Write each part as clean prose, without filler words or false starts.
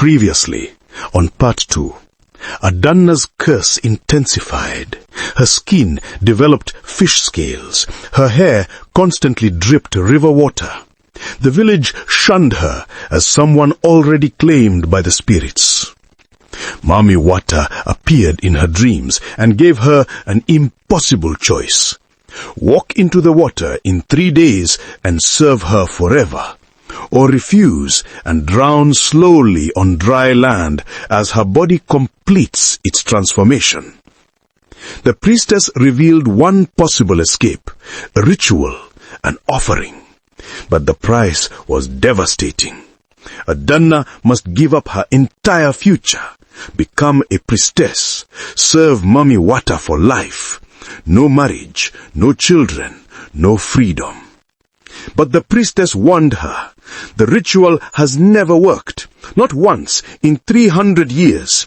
Previously, on Part 2, Adanna's curse intensified. Her skin developed fish scales. Her hair constantly dripped river water. The village shunned her as someone already claimed by the spirits. Mami Wata appeared in her dreams and gave her an impossible choice. Walk into the water in 3 days and serve her forever, or refuse and drown slowly on dry land as her body completes its transformation. The priestess revealed one possible escape, a ritual, an offering. But the price was devastating. Adanna must give up her entire future, become a priestess, serve Mami Wata for life. No marriage, no children, no freedom. But the priestess warned her. The ritual has never worked, not once in 300 years.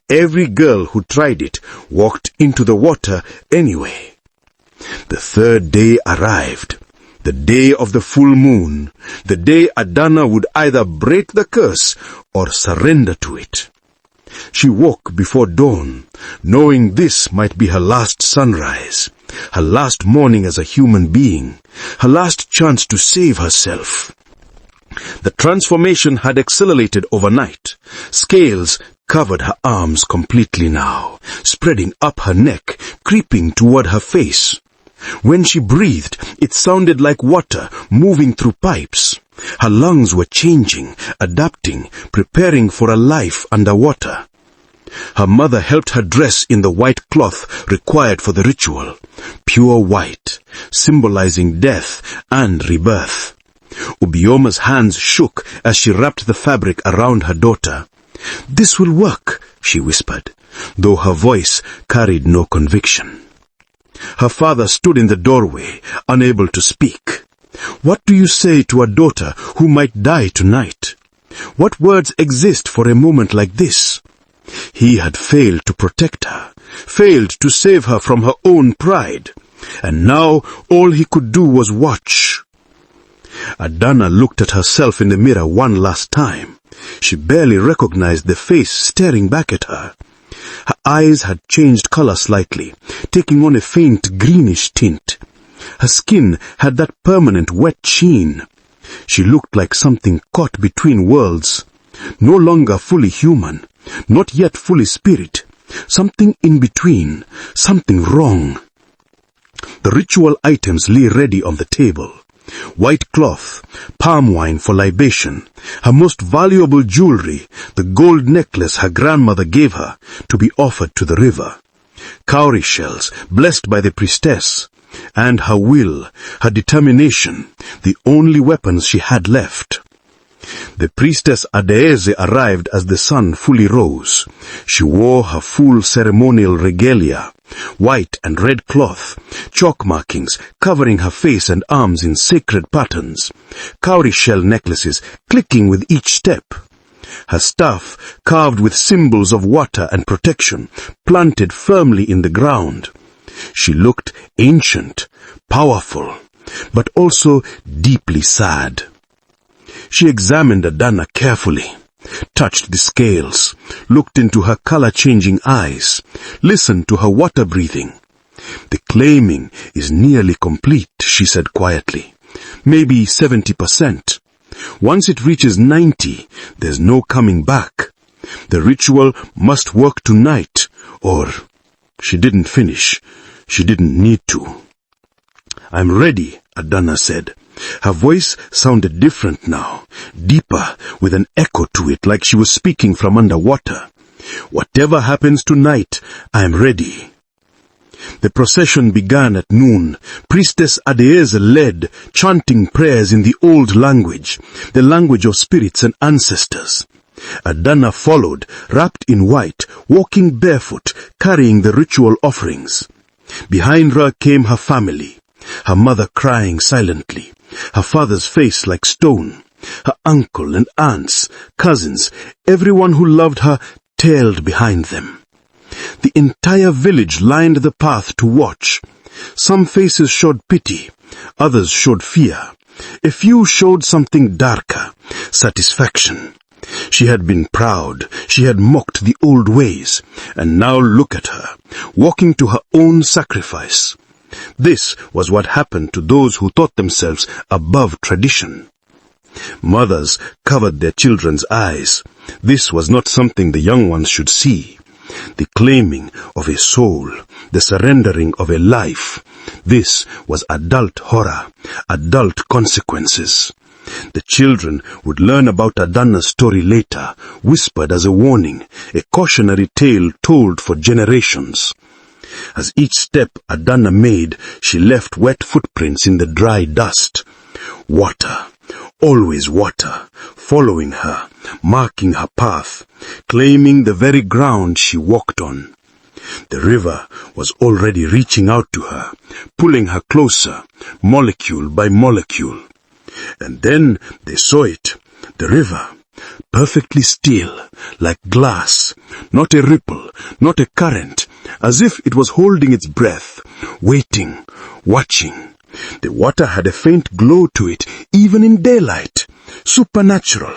Every girl who tried it walked into the water anyway. The 3rd day arrived, the day of the full moon, the day Adanna would either break the curse or surrender to it. She woke before dawn, knowing this might be her last sunrise, her last morning as a human being, her last chance to save herself. The transformation had accelerated overnight. Scales covered her arms completely now, spreading up her neck, creeping toward her face. When she breathed, it sounded like water moving through pipes. Her lungs were changing, adapting, preparing for a life underwater. Her mother helped her dress in the white cloth required for the ritual, pure white, symbolizing death and rebirth. Obioma's hands shook as she wrapped the fabric around her daughter. "This will work," she whispered, though her voice carried no conviction. Her father stood in the doorway, unable to speak. What do you say to a daughter who might die tonight? What words exist for a moment like this? He had failed to protect her, failed to save her from her own pride, and now all he could do was watch. Adanna looked at herself in the mirror one last time. She barely recognized the face staring back at her. Her eyes had changed color slightly, taking on a faint greenish tint. Her skin had that permanent wet sheen. She looked like something caught between worlds, no longer fully human, not yet fully spirit, something in between, something wrong. The ritual items lay ready on the table. White cloth, palm wine for libation, her most valuable jewelry, the gold necklace her grandmother gave her to be offered to the river, cowrie shells blessed by the priestess, and her will, her determination, the only weapons she had left. The priestess Adeeze arrived as the sun fully rose. She wore her full ceremonial regalia, white and red cloth, chalk markings covering her face and arms in sacred patterns, cowrie shell necklaces clicking with each step. Her staff, carved with symbols of water and protection, planted firmly in the ground. She looked ancient, powerful, but also deeply sad. She examined Adanna carefully, touched the scales, looked into her color-changing eyes, listened to her water breathing. "The claiming is nearly complete," she said quietly. "Maybe 70%. Once it reaches 90, there's no coming back. The ritual must work tonight, or..." She didn't finish. She didn't need to. "I'm ready," Adanna said. Her voice sounded different now, deeper, with an echo to it like she was speaking from underwater. "Whatever happens tonight, I am ready." The procession began at noon. Priestess Adeeze led, chanting prayers in the old language, the language of spirits and ancestors. Adanna followed, wrapped in white, walking barefoot, carrying the ritual offerings. Behind her came her family, her mother crying silently, her father's face like stone, her uncle and aunts, cousins, everyone who loved her tailed behind them. The entire village lined the path to watch. Some faces showed pity, others showed fear. A few showed something darker, satisfaction. She had been proud, she had mocked the old ways, and now look at her, walking to her own sacrifice. This was what happened to those who thought themselves above tradition. Mothers covered their children's eyes. This was not something the young ones should see. The claiming of a soul, the surrendering of a life. This was adult horror, adult consequences. The children would learn about Adanna's story later, whispered as a warning, a cautionary tale told for generations. As each step Adanna made, she left wet footprints in the dry dust. Water, always water, following her, marking her path, claiming the very ground she walked on. The river was already reaching out to her, pulling her closer, molecule by molecule. And then they saw it, the river, perfectly still, like glass, not a ripple, not a current, as if it was holding its breath, waiting, watching. The water had a faint glow to it, even in daylight, supernatural,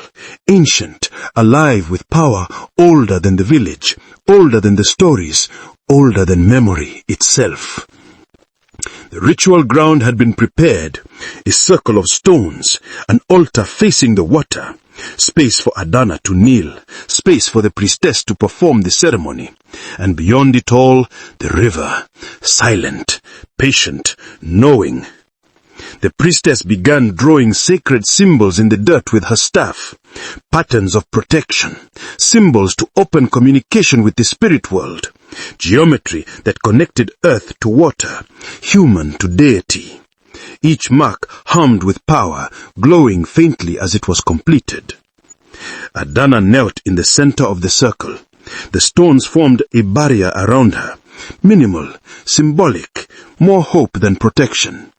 ancient, alive with power older than the village, older than the stories, older than memory itself. The ritual ground had been prepared, a circle of stones, an altar facing the water, space for Adanna to kneel, space for the priestess to perform the ceremony, and beyond it all, the river, silent, patient, knowing. The priestess began drawing sacred symbols in the dirt with her staff, patterns of protection, symbols to open communication with the spirit world, geometry that connected earth to water, human to deity. Each mark hummed with power, glowing faintly as it was completed. Adanna knelt in the center of the circle. The stones formed a barrier around her, minimal, symbolic, more hope than protection.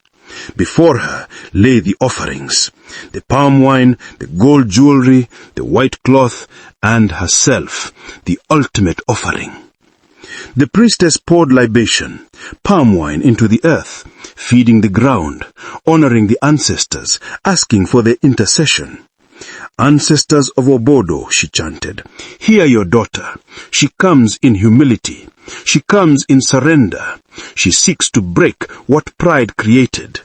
Before her lay the offerings, the palm wine, the gold jewelry, the white cloth, and herself, the ultimate offering. The priestess poured libation, palm wine into the earth, feeding the ground, honoring the ancestors, asking for their intercession. Ancestors of Obodo, she chanted, hear your daughter. She comes in humility. She comes in surrender. She seeks to break what pride created.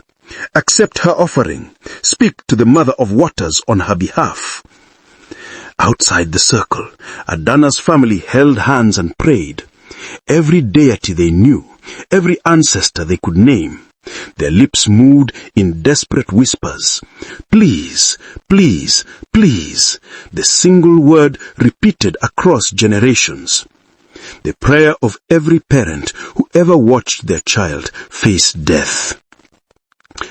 Accept her offering. Speak to the Mother of Waters on her behalf. Outside the circle, Adanna's family held hands and prayed. Every deity they knew, every ancestor they could name. Their lips moved in desperate whispers. Please, please, please. The single word repeated across generations. The prayer of every parent who ever watched their child face death.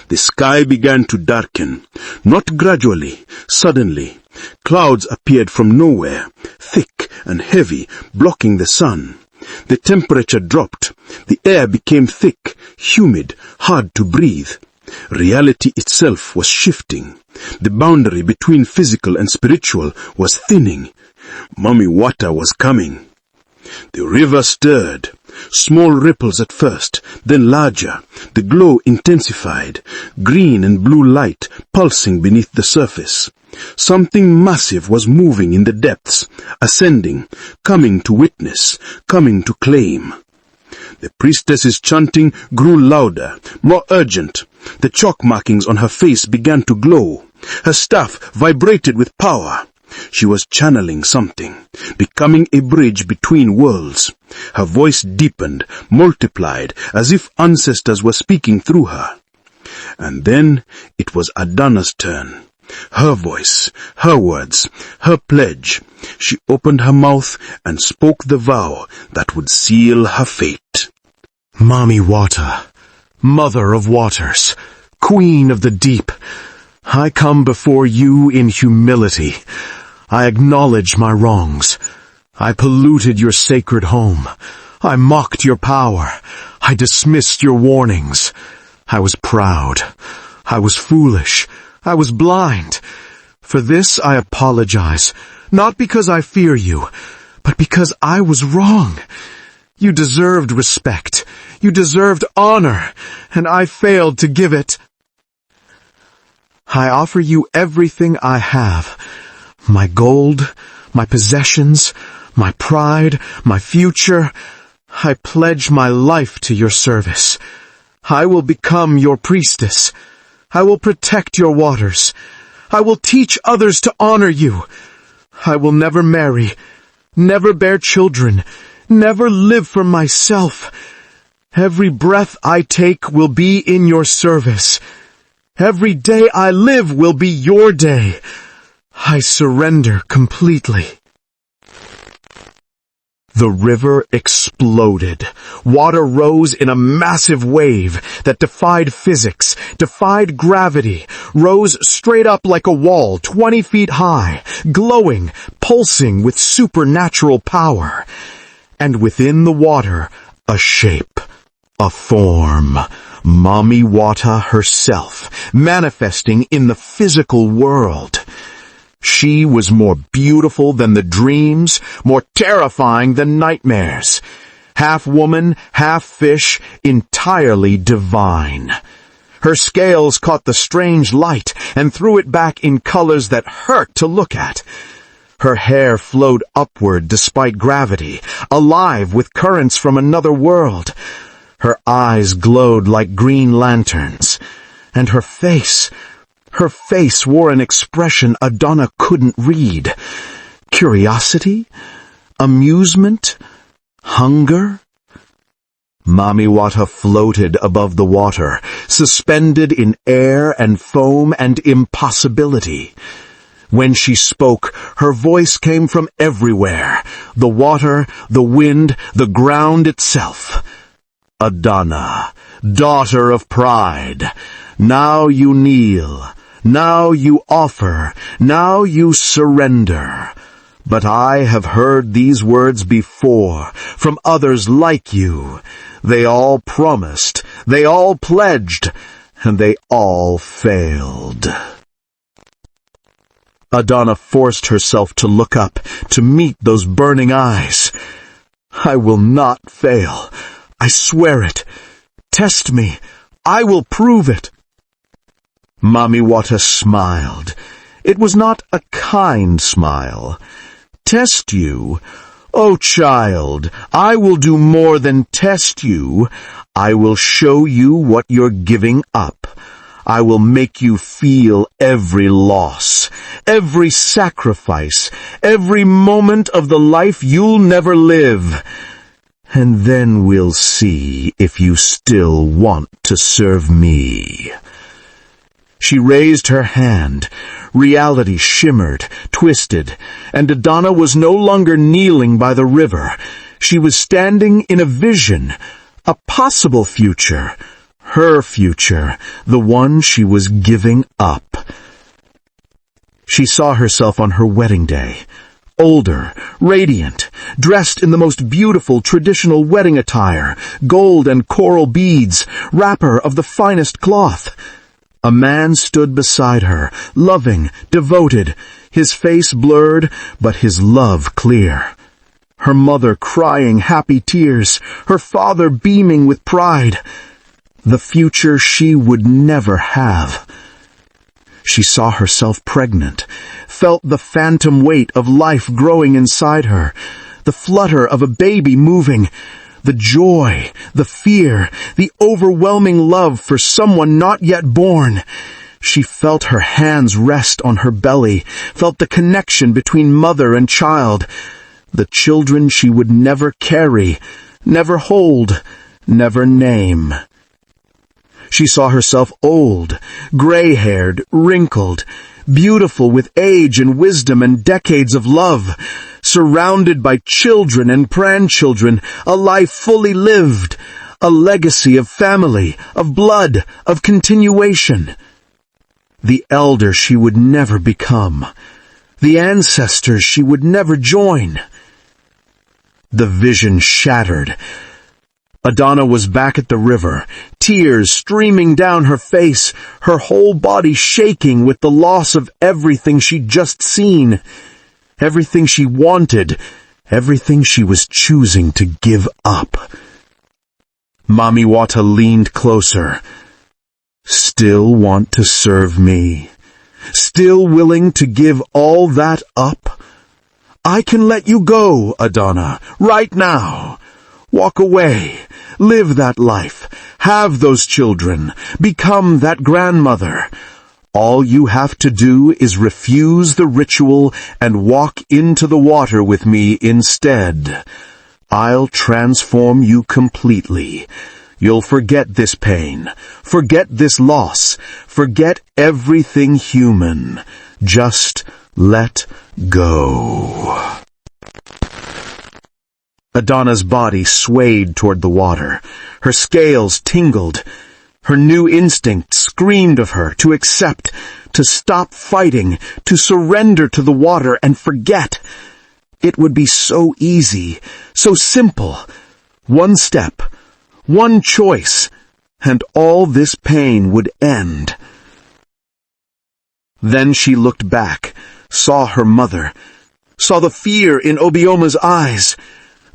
The sky began to darken, not gradually, suddenly. Clouds appeared from nowhere, thick and heavy, blocking the sun. The temperature dropped. The air became thick, humid, hard to breathe. Reality itself was shifting. The boundary between physical and spiritual was thinning. Mami Wata was coming. The river stirred. Small ripples at first, then larger. The glow intensified. Green and blue light pulsing beneath the surface. Something massive was moving in the depths, ascending, coming to witness, coming to claim. The priestess's chanting grew louder, more urgent. The chalk markings on her face began to glow. Her staff vibrated with power. She was channeling something, becoming a bridge between worlds. Her voice deepened, multiplied, as if ancestors were speaking through her. And then it was Adanna's turn. Her voice, her words, her pledge. She opened her mouth and spoke the vow that would seal her fate. Mami Wata, Mother of Waters, Queen of the Deep, I come before you in humility. I acknowledge my wrongs. I polluted your sacred home. I mocked your power. I dismissed your warnings. I was proud. I was foolish. I was blind. For this I apologize, not because I fear you, but because I was wrong. You deserved respect. You deserved honor, and I failed to give it. I offer you everything I have, My gold, my possessions, my pride, my future, I pledge my life to your service. I will become your priestess. I will protect your waters. I will teach others to honor you. I will never marry, never bear children, never live for myself. Every breath I take will be in your service. Every day I live will be your day. I surrender completely. The river exploded. Water rose in a massive wave that defied physics, defied gravity, rose straight up like a wall 20 feet high, glowing, pulsing with supernatural power. And within the water, a shape, a form. Mami Wata herself, manifesting in the physical world. She was more beautiful than the dreams, more terrifying than nightmares. Half woman, half fish, entirely divine. Her scales caught the strange light and threw it back in colors that hurt to look at. Her hair flowed upward despite gravity, alive with currents from another world. Her eyes glowed like green lanterns, and her face wore an expression Adanna couldn't read. Curiosity? Amusement? Hunger? Mami Wata floated above the water, suspended in air and foam and impossibility. When she spoke, her voice came from everywhere, the water, the wind, the ground itself. Adanna, daughter of pride, now you kneel. Now you offer, now you surrender. But I have heard these words before, from others like you. They all promised, they all pledged, and they all failed. Adanna forced herself to look up, to meet those burning eyes. I will not fail. I swear it. Test me. I will prove it. Mami Wata smiled. It was not a kind smile. Test you? Oh, child, I will do more than test you. I will show you what you're giving up. I will make you feel every loss, every sacrifice, every moment of the life you'll never live. And then we'll see if you still want to serve me. She raised her hand. Reality shimmered, twisted, and Adanna was no longer kneeling by the river. She was standing in a vision, a possible future, her future, the one she was giving up. She saw herself on her wedding day, older, radiant, dressed in the most beautiful traditional wedding attire, gold and coral beads, wrapper of the finest cloth. A man stood beside her, loving, devoted, his face blurred, but his love clear. Her mother crying happy tears, her father beaming with pride. The future she would never have. She saw herself pregnant, felt the phantom weight of life growing inside her, the flutter of a baby moving, the joy, the fear, the overwhelming love for someone not yet born. She felt her hands rest on her belly, felt the connection between mother and child, the children she would never carry, never hold, never name. She saw herself old, gray-haired, wrinkled, beautiful with age and wisdom and decades of love, surrounded by children and grandchildren, a life fully lived, a legacy of family, of blood, of continuation. The elder she would never become, the ancestors she would never join. The vision shattered. Adanna was back at the river, tears streaming down her face, her whole body shaking with the loss of everything she'd just seen, everything she wanted, everything she was choosing to give up. Mami Wata leaned closer. Still want to serve me? Still willing to give all that up? I can let you go, Adanna, right now. Walk away, live that life, have those children, become that grandmother. All you have to do is refuse the ritual and walk into the water with me instead. I'll transform you completely. You'll forget this pain, forget this loss, forget everything human. Just let go. Adanna's body swayed toward the water. Her scales tingled. Her new instinct screamed of her to accept, to stop fighting, to surrender to the water and forget. It would be so easy, so simple. One step, one choice, and all this pain would end. Then she looked back, saw her mother, saw the fear in Obioma's eyes,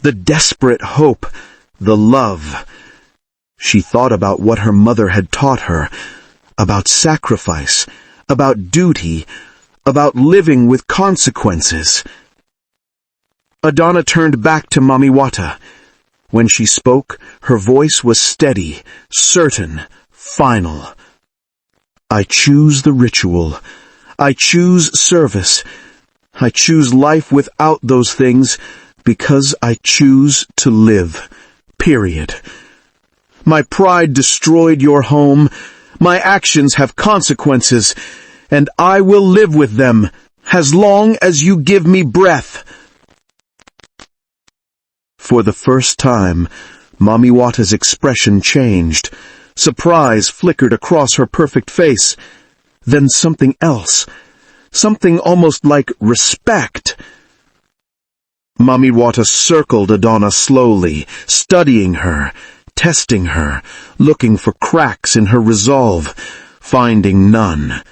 the desperate hope, the love. She thought about what her mother had taught her, about sacrifice, about duty, about living with consequences. Adanna turned back to Mami Wata. When she spoke, her voice was steady, certain, final. I choose the ritual. I choose service. I choose life without those things because I choose to live. Period. My pride destroyed your home. My actions have consequences, and I will live with them as long as you give me breath. For the first time, Mami Wata's expression changed. Surprise flickered across her perfect face. Then something else. Something almost like respect. Mami Wata circled Adanna slowly, studying her, testing her, looking for cracks in her resolve, finding none.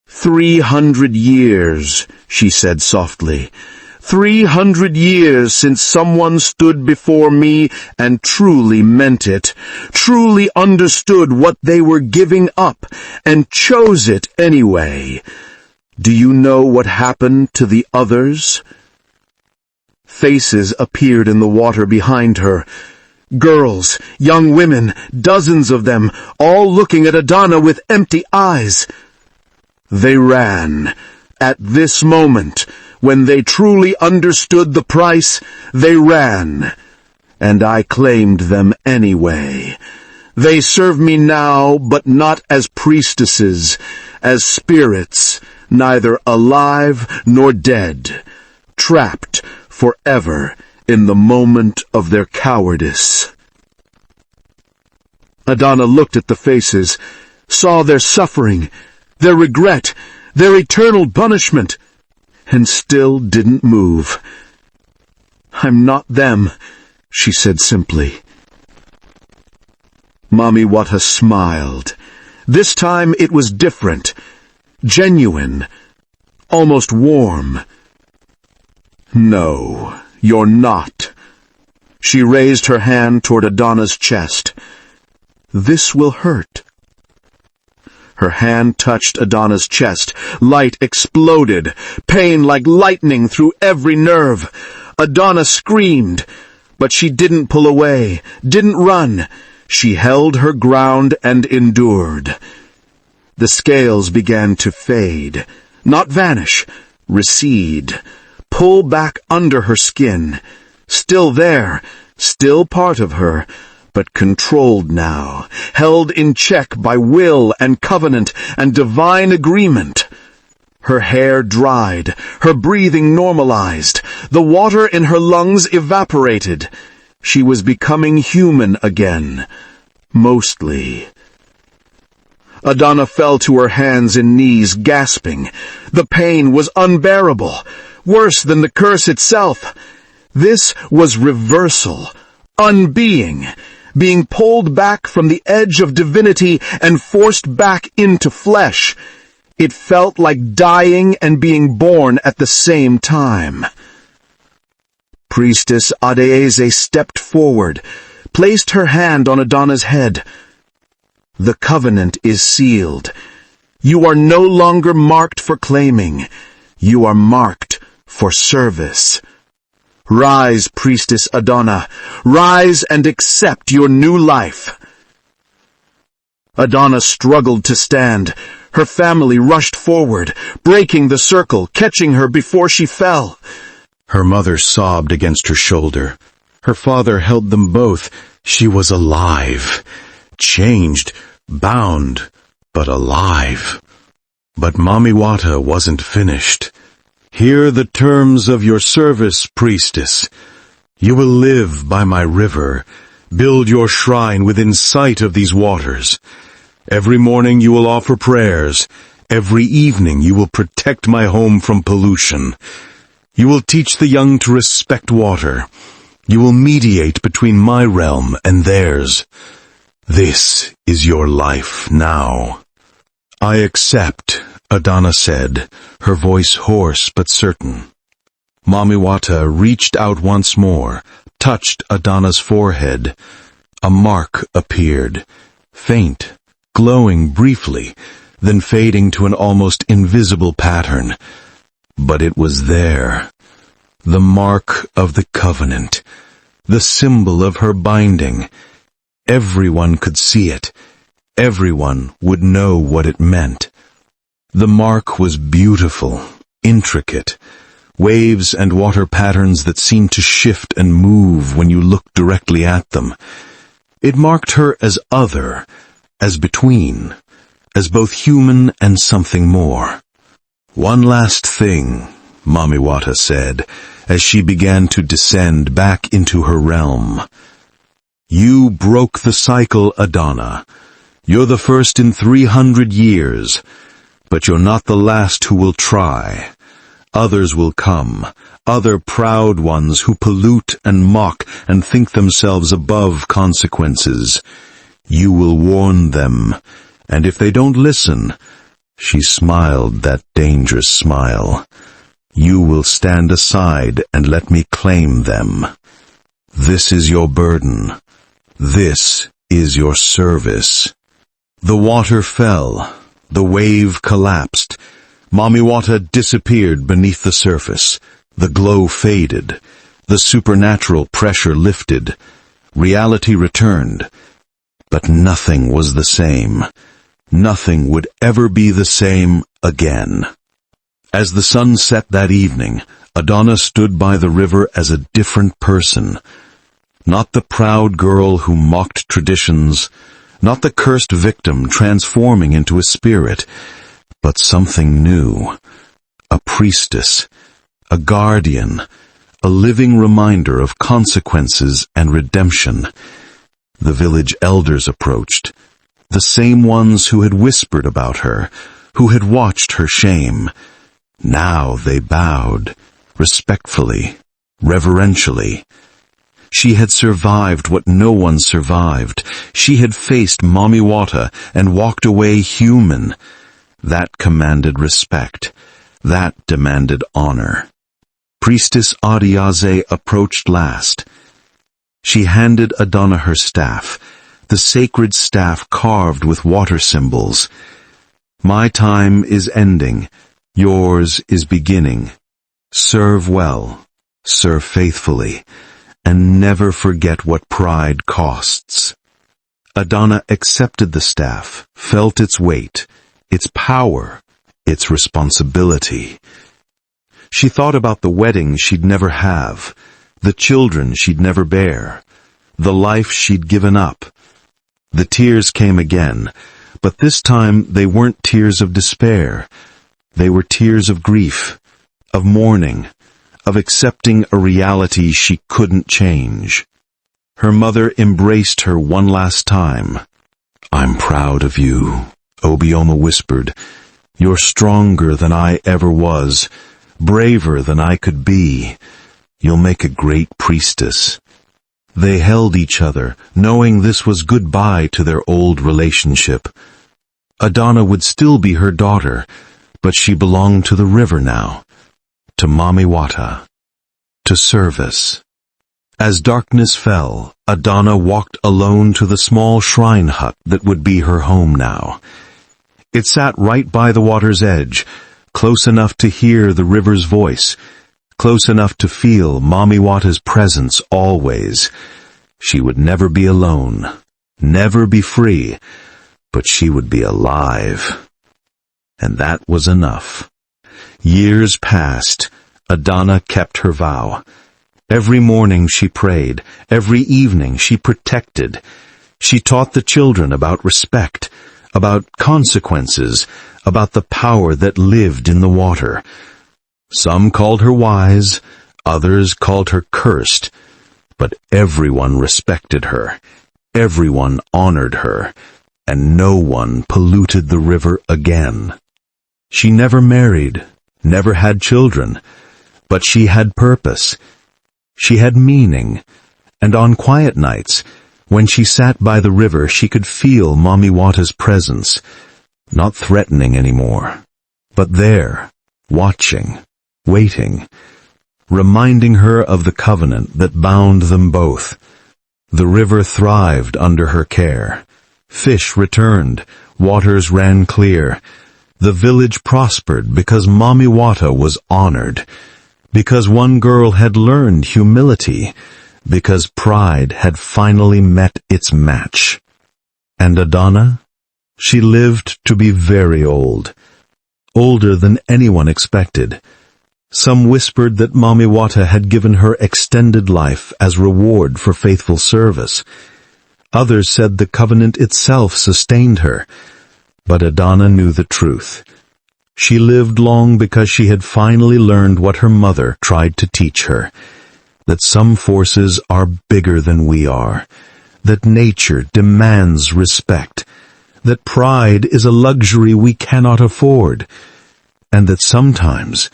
300 years, she said softly. 300 years since someone stood before me and truly meant it, truly understood what they were giving up, and chose it anyway. Do you know what happened to the others? Faces appeared in the water behind her. Girls, young women, dozens of them, all looking at Adanna with empty eyes. They ran. At this moment, when they truly understood the price, they ran. And I claimed them anyway. They serve me now, but not as priestesses, as spirits, neither alive nor dead, trapped forever in the moment of their cowardice. Adanna looked at the faces, saw their suffering, their regret, their eternal punishment, and still didn't move. I'm not them, she said simply. Mami Wata smiled. This time it was different, genuine, almost warm. No, you're not. She raised her hand toward Adanna's chest. This will hurt. Her hand touched Adanna's chest. Light exploded, pain like lightning through every nerve. Adanna screamed, but she didn't pull away, didn't run. She held her ground and endured. The scales began to fade, not vanish, recede, pull back under her skin. Still there, still part of her, but controlled now, held in check by will and covenant and divine agreement. Her hair dried, her breathing normalized, the water in her lungs evaporated. She was becoming human again, mostly. Adanna fell to her hands and knees, gasping. The pain was unbearable, worse than the curse itself. This was reversal, unbeing, being pulled back from the edge of divinity and forced back into flesh. It felt like dying and being born at the same time. Priestess Adeze stepped forward, placed her hand on Adanna's head. The covenant is sealed. You are no longer marked for claiming. You are marked for service. Rise, Priestess Adanna. Rise and accept your new life. Adanna struggled to stand. Her family rushed forward, breaking the circle, catching her before she fell. Her mother sobbed against her shoulder. Her father held them both. She was alive. Changed, bound, but alive. But Mami Wata wasn't finished. Hear the terms of your service, Priestess. You will live by my river. Build your shrine within sight of these waters. Every morning you will offer prayers. Every evening you will protect my home from pollution. You will teach the young to respect water. You will mediate between my realm and theirs. This is your life now. I accept, Adanna said, her voice hoarse but certain. Mami Wata reached out once more, touched Adanna's forehead. A mark appeared, faint, glowing briefly, then fading to an almost invisible pattern. But it was there. The mark of the covenant. The symbol of her binding. Everyone could see it. Everyone would know what it meant. The mark was beautiful, intricate. Waves and water patterns that seemed to shift and move when you looked directly at them. It marked her as other, as between, as both human and something more. One last thing, Mami Wata said, as she began to descend back into her realm. You broke the cycle, Adanna. You're the first in 300 years, but you're not the last who will try. Others will come, other proud ones who pollute and mock and think themselves above consequences. You will warn them, and if they don't listen, she smiled that dangerous smile, you will stand aside and let me claim them. This is your burden. This is your service. The water fell. The wave collapsed. Mami Wata disappeared beneath the surface. The glow faded. The supernatural pressure lifted. Reality returned. But nothing was the same. Nothing would ever be the same again. As the sun set that evening, Adanna stood by the river as a different person. Not the proud girl who mocked traditions, not the cursed victim transforming into a spirit, but something new. A priestess, a guardian, a living reminder of consequences and redemption. The village elders approached, the same ones who had whispered about her, who had watched her shame. Now they bowed, respectfully, reverentially. She had survived what no one survived. She had faced Mami Wata and walked away human. That commanded respect. That demanded honor. Priestess Adiaze approached last. She handed Adanna her staff, the sacred staff carved with water symbols. My time is ending. Yours is beginning. Serve well, serve faithfully, and never forget what pride costs. Adanna accepted the staff, felt its weight, its power, its responsibility. She thought about the wedding she'd never have, the children she'd never bear, the life she'd given up. The tears came again, but this time they weren't tears of despair. They were tears of grief, of mourning, of accepting a reality she couldn't change. Her mother embraced her one last time. I'm proud of you, Obioma whispered. You're stronger than I ever was, braver than I could be. You'll make a great priestess. They held each other, knowing this was goodbye to their old relationship. Adanna would still be her daughter, but she belonged to the river now, to Mami Wata, to service. As darkness fell, Adanna walked alone to the small shrine hut that would be her home now. It sat right by the water's edge, close enough to hear the river's voice, close enough to feel Mami Wata's presence always. She would never be alone, never be free, but she would be alive. And that was enough. Years passed. Adanna kept her vow. Every morning she prayed. Every evening she protected. She taught the children about respect, about consequences, about the power that lived in the water. Some called her wise, others called her cursed, but everyone respected her, everyone honored her, and no one polluted the river again. She never married, never had children, but she had purpose. She had meaning, and on quiet nights, when she sat by the river, she could feel Mami Wata's presence, not threatening anymore, but there, watching, waiting, reminding her of the covenant that bound them both. The river thrived under her care. Fish returned, waters ran clear. The village prospered because Mami Wata was honored, because one girl had learned humility, because pride had finally met its match. And Adanna? She lived to be very old, older than anyone expected. Some whispered that Mami Wata had given her extended life as reward for faithful service. Others said the covenant itself sustained her. But Adanna knew the truth. She lived long because she had finally learned what her mother tried to teach her, that some forces are bigger than we are, that nature demands respect, that pride is a luxury we cannot afford, and that sometimes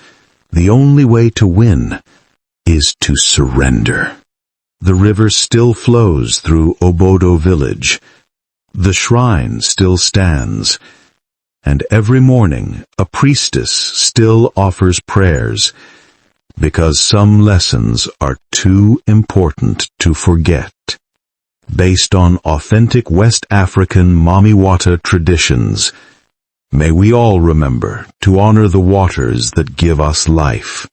the only way to win is to surrender. The river still flows through Obodo village. The shrine still stands, and every morning a priestess still offers prayers, because some lessons are too important to forget. Based on authentic West African Mami Wata traditions, may we all remember to honor the waters that give us life.